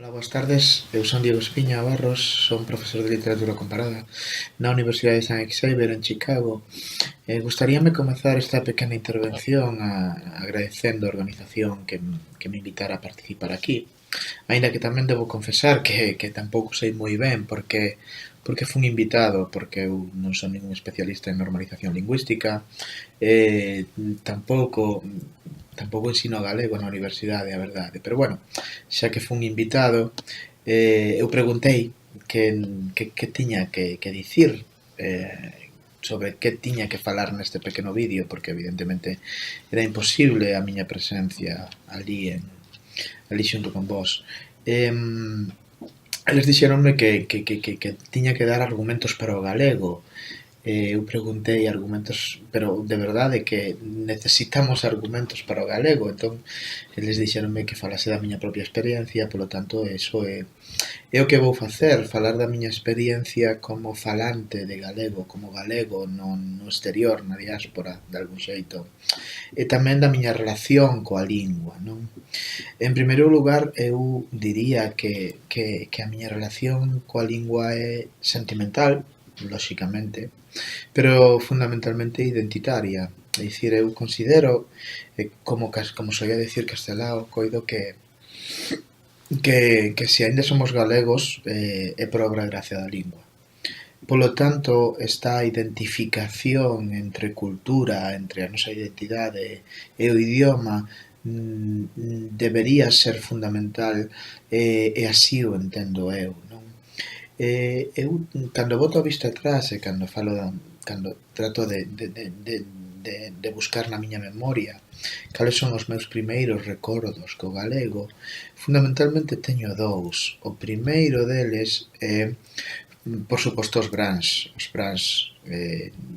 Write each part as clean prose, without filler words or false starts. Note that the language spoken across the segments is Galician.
Ola, boas tardes. Eu son Diego Espiña Barros, son profesor de Literatura Comparada na Universidade de San Xavier en Chicago. Gustaríame comezar esta pequena intervención agradecendo a organización que me invitara a participar aquí. Aínda que tamén debo confesar que tampouco sei moi ben porque fun invitado, porque eu non son ningún especialista en normalización lingüística, eh, tampouco tampouco ensino galego na universidade, a verdade, pero bueno, xa que fun invitado, eu preguntei que tiña que dicir sobre que tiña que falar neste pequeno vídeo, porque evidentemente era imposible a miña presencia ali xunto con vos. Eles dixeronme que tiña que dar argumentos para o galego. Eu preguntei argumentos, pero de verdade que necesitamos argumentos para o galego, entón eles dixeronme que falase da miña propia experiencia, polo tanto, eso é o que vou facer, falar da miña experiencia como falante de galego, como galego no exterior, na diáspora, de algún xeito, e tamén da miña relación coa lingua, non? En primeiro lugar, eu diría que a miña relación coa lingua é sentimental, lóxicamente, pero fundamentalmente identitaria. É dicir, eu considero, como soía dicir Castelao, coido que se aínda somos galegos é por obra e gracia da lingua. Polo tanto, esta identificación entre cultura, entre a nosa identidade e o idioma debería ser fundamental e así o entendo eu, non? Eu, cando boto a vista atrás e cando trato de buscar na miña memoria cales son os meus primeiros recordos co galego, fundamentalmente teño dous. O primeiro deles é, por suposto, os brans. Os brans,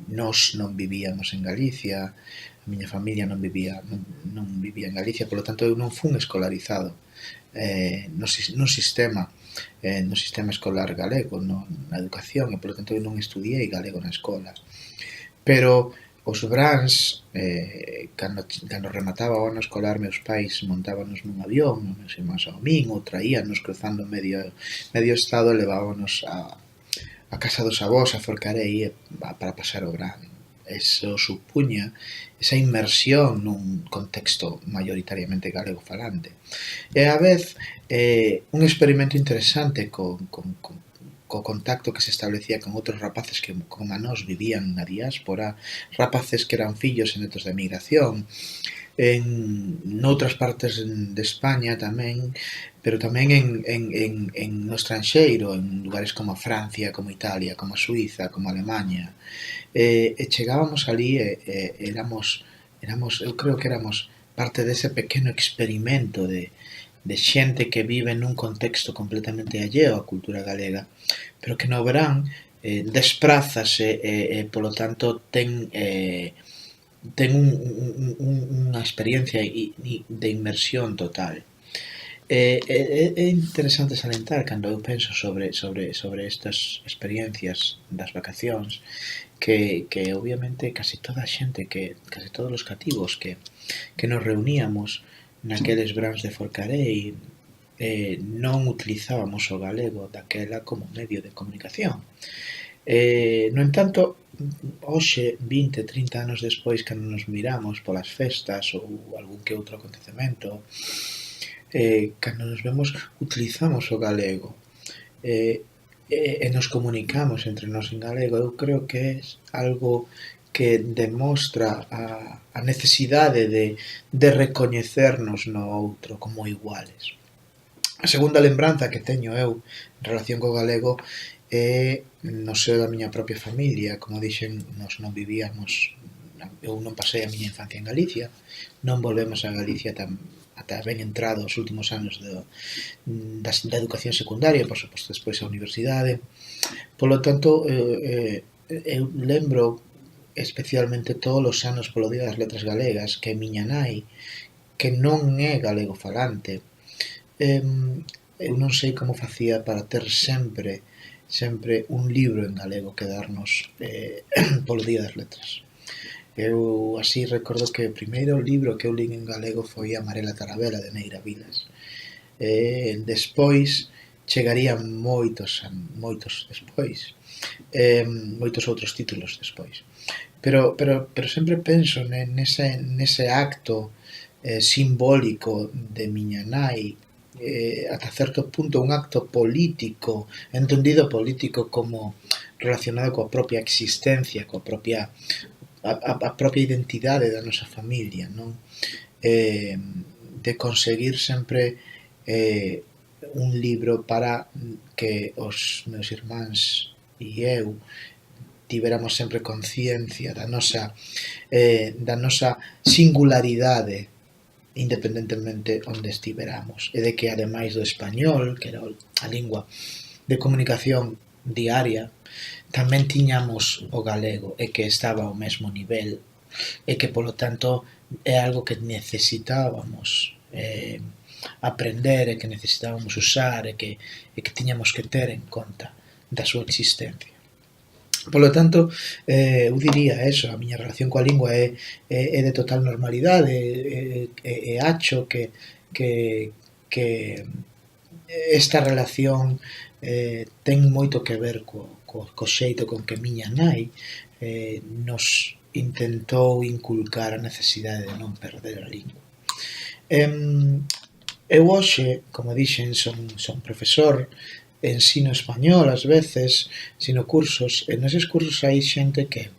nós non vivíamos en Galicia, a miña familia non vivía en Galicia, polo tanto eu non fun escolarizado no sistema escolar galego, na educación, e polo tanto eu non estudiei galego na escola. Pero os brans, cando remataba o ano escolar, meus pais montábanos nun avión, meus irmáns ao min, ou traíanos cruzando medio estado e levábanos a casa dos avós, a Forcarei, para pasar o verán. Eso supuña esa inmersión nun contexto maioritariamente galego falante. E á vez, un experimento interesante co contacto que se establecía con outros rapaces que, como a nós, vivían na diáspora, rapaces que eran fillos e netos da emigración, noutras partes de España tamén, pero tamén no estranxeiro, en lugares como a Francia, como Italia, como a Suíza, como a Alemaña. E chegábamos ali e éramos, eu creo que éramos parte dese pequeno experimento de xente que vive nun contexto completamente alleo á cultura galega, pero que no verán desprázase e polo tanto ten unha experiencia de inmersión total. É interesante salientar, cando eu penso sobre estas experiencias das vacacións, que obviamente casi toda a xente, casi todos os cativos que nos reuníamos naqueles brans de Forcarei, non utilizábamos o galego daquela como medio de comunicación. No entanto, hoxe, 20, 30 anos despois, cando nos miramos polas festas ou algún que outro acontecemento, cando nos vemos, utilizamos o galego e nos comunicamos entre nós en galego. Eu creo que é algo que demostra a necesidade de recoñecernos no outro como iguales. A segunda lembranza que teño eu en relación co galego é no seo da miña propia familia. Como dixen, nós non vivíamos, eu non pasei a miña infancia en Galicia, non volvemos a Galicia ata ben entrado os últimos anos da educación secundaria, por suposto despois a universidade. Polo tanto, eu lembro especialmente todos os anos polo Día das Letras Galegas que miña nai, que non é galego falante, eu non sei como facía para ter sempre un libro en galego que darnos polo Día das Letras. Eu así recordo que o primeiro libro que eu lín en galego foi Amarela Tarabela, de Neira Vilas. Despois chegarían moitos despois, moitos outros títulos despois. Pero sempre penso nese acto simbólico de miña nai, ata certo punto un acto político, entendido político como relacionado coa propia existencia, coa propia a propia identidade da nosa familia, non? De conseguir sempre un libro para que os meus irmáns e eu tiveramos sempre conciencia da nosa singularidade independentemente onde estiveramos, e de que ademais do español, que era a lingua de comunicación diaria, tamén tiñamos o galego e que estaba ao mesmo nivel e que polo tanto é algo que necesitábamos aprender e que necesitábamos usar e que tiñamos que ter en conta da súa existencia. Polo tanto, eu diría eso, a miña relación coa lingua é de total normalidade, e acho que esta relación ten moito que ver co xeito con que miña nai nos intentou inculcar a necesidade de non perder a lingua. Eu hoxe, como dixen, son profesor, ensino español ás veces, ensino cursos, e neses cursos hai xente que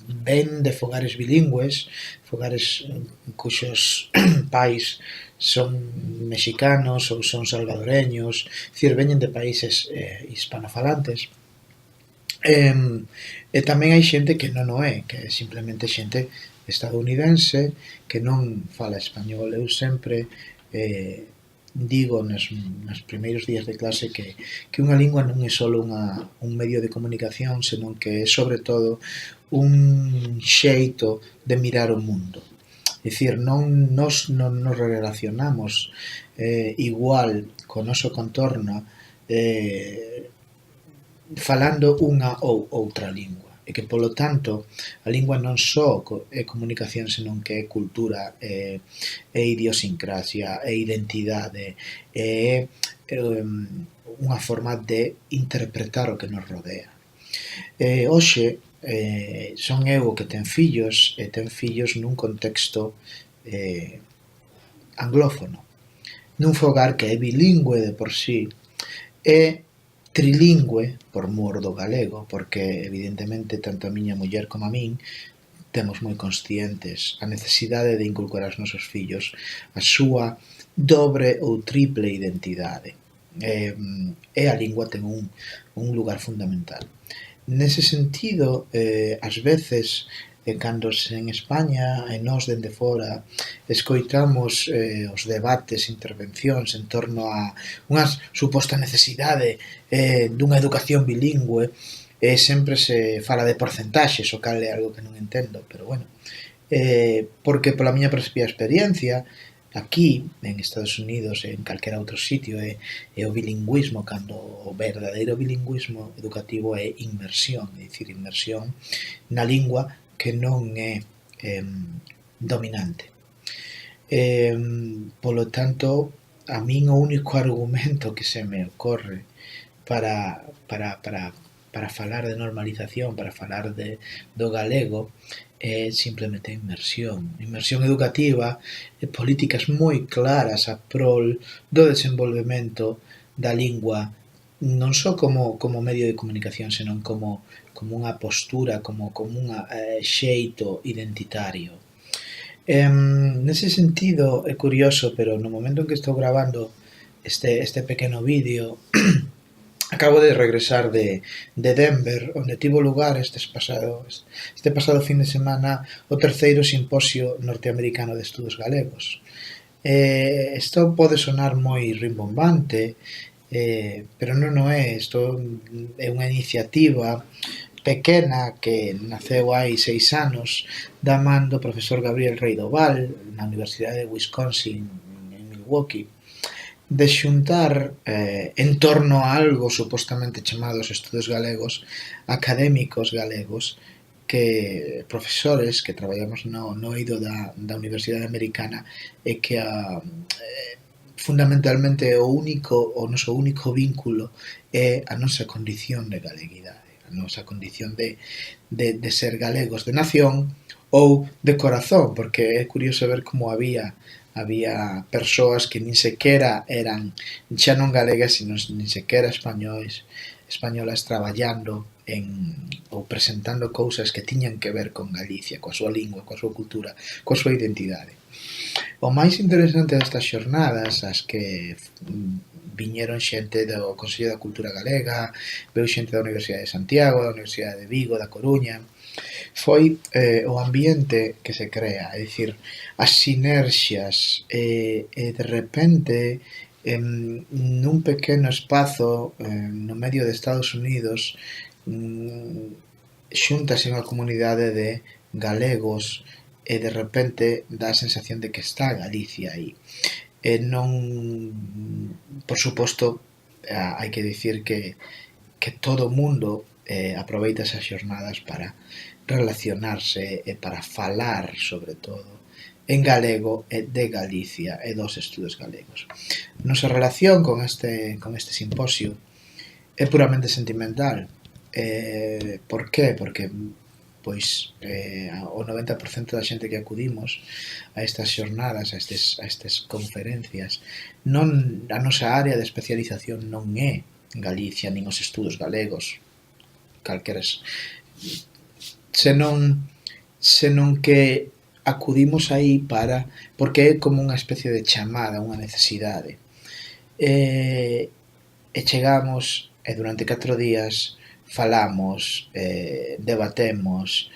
ven de fogares bilingües, fogares cuxos pais son mexicanos ou son salvadoreños, dicir, veñen de países hispanofalantes. E tamén hai xente que non o é, que é simplemente xente estadounidense que non fala español. Eu sempre digo nos primeiros días de clase que unha lingua non é só un medio de comunicación, senón que é sobre todo un xeito de mirar o mundo. É dicir, nos relacionamos igual co noso contorno falando unha ou outra lingua, e que, polo tanto, a lingua non só é comunicación, senón que é cultura, é idiosincrasia, é identidade, é unha forma de interpretar o que nos rodea. Hoxe, son eu o que ten fillos, e ten fillos nun contexto anglófono, nun fogar que é bilingüe de por sí, e trilingüe por mor do galego, porque evidentemente tanto a miña muller como a min temos moi conscientes a necesidade de inculcar aos nosos fillos a súa dobre ou triple identidade, e a lingua ten un lugar fundamental. Nese sentido, ás veces, cando en España e nós dende fora escoitamos os debates, intervencións en torno a unha suposta necesidade dunha educación bilingüe, sempre se fala de porcentaxes, o cal é algo que non entendo, pero bueno, porque pola miña propia experiencia, aquí, en Estados Unidos e en calquera outro sitio, é o bilingüismo, cando o verdadeiro bilingüismo educativo é inmersión, é dicir, inmersión na lingua que non é dominante. Polo tanto, a min o único argumento que se me ocorre para falar de normalización, para falar do galego, é simplemente inmersión educativa e políticas moi claras a prol do desenvolvemento da lingua, non só como medio de comunicación, senón como unha postura, como un xeito identitario. Nese sentido é curioso, pero no momento en que estou gravando este pequeno vídeo, acabo de regresar de Denver, onde tivo lugar este pasado fin de semana o terceiro simposio norteamericano de estudos galegos. Isto pode sonar moi rimbombante, pero non o é. Isto é unha iniciativa pequena que naceu hai 6 anos da man do profesor Gabriel Reidoval na Universidade de Wisconsin en Milwaukee, de xuntar en torno a algo supostamente chamados estudos galegos, académicos galegos, que profesores que traballamos no eido da Universidade Americana e que fundamentalmente o noso único vínculo é a nosa condición de galeguidade, a nosa condición de ser galegos de nación ou de corazón, porque é curioso ver como había persoas que nin sequera eran xa non galegas, sino nin sequera españolas traballando ou presentando cousas que tiñan que ver con Galicia, coa súa lingua, coa súa cultura, coa súa identidade. O máis interesante destas xornadas, as que viñeron xente do Consello da Cultura Galega, veu xente da Universidade de Santiago, da Universidade de Vigo, da Coruña, foi o ambiente que se crea, é dicir, as sinerxias e de repente nun pequeno espazo no medio de Estados Unidos xúntase unha comunidade de galegos e de repente dá a sensación de que está Galicia aí. E non, por suposto, hai que dicir que todo o mundo aproveita esas xornadas para relacionarse e para falar, sobre todo, en galego e de Galicia e dos estudos galegos. Nosa relación con este simposio é puramente sentimental. Por qué? Porque o 90% da xente que acudimos a estas xornadas, a estas conferencias, a nosa área de especialización non é Galicia nin os estudos galegos, calqueras, senón que acudimos aí porque é como unha especie de chamada, unha necesidade. E chegamos e durante 4 días falamos, debatemos,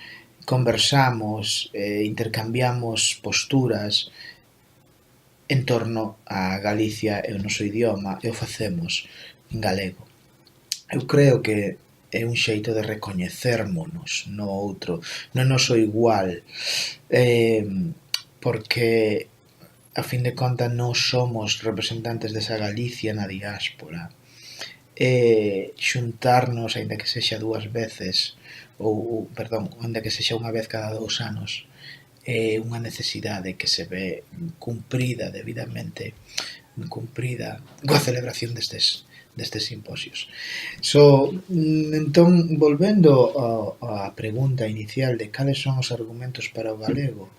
conversamos, intercambiamos posturas en torno a Galicia e o noso idioma e o facemos en galego. Eu creo que é un xeito de recoñecérmonos no outro, no noso igual, porque a fin de contas nós somos representantes desa Galicia na diáspora. Xuntarnos, aínda que sexa 2 veces, aínda que sexa unha vez cada 2 anos, é unha necesidade que se ve cumprida debidamente, cumprida coa celebración destes simposios. Entón, volvendo á pregunta inicial de cales son os argumentos para o galego,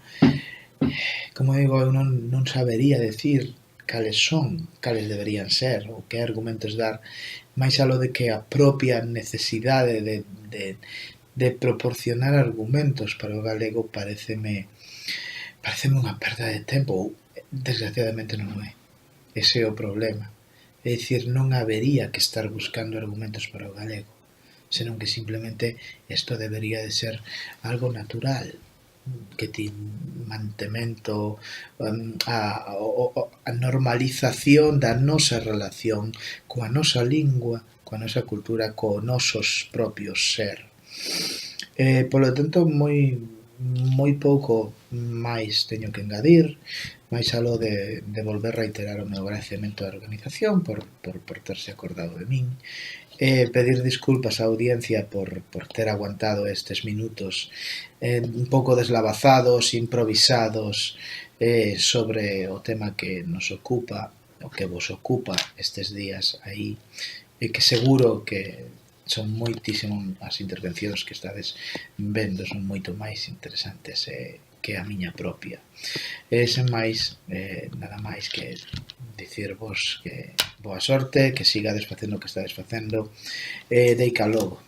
como digo, eu non sabería decir cales deberían ser, ou que argumentos dar, máis aló de que a propia necesidade de proporcionar argumentos para o galego pareceme unha perda de tempo, ou desgraciadamente non é. Ese é o problema. É dicir, non habería que estar buscando argumentos para o galego, senón que simplemente isto debería de ser algo natural, que ti mantemento, a normalización da nosa relación coa nosa lingua, coa nosa cultura, co nosos propios ser. Polo tanto, moi pouco máis teño que engadir, máis aló de volver reiterar o meu agradecemento á organización por terse acordado de min, pedir disculpas á audiencia por ter aguantado estes minutos un pouco deslavazados, improvisados, sobre o tema que nos ocupa, o que vos ocupa estes días aí, e que seguro que son moitísimo as intervencións que estades vendo, son moito máis interesantes que a miña propia. Sen máis, nada máis que dicirvos que boa sorte, que sigades facendo o que estades facendo, deica logo.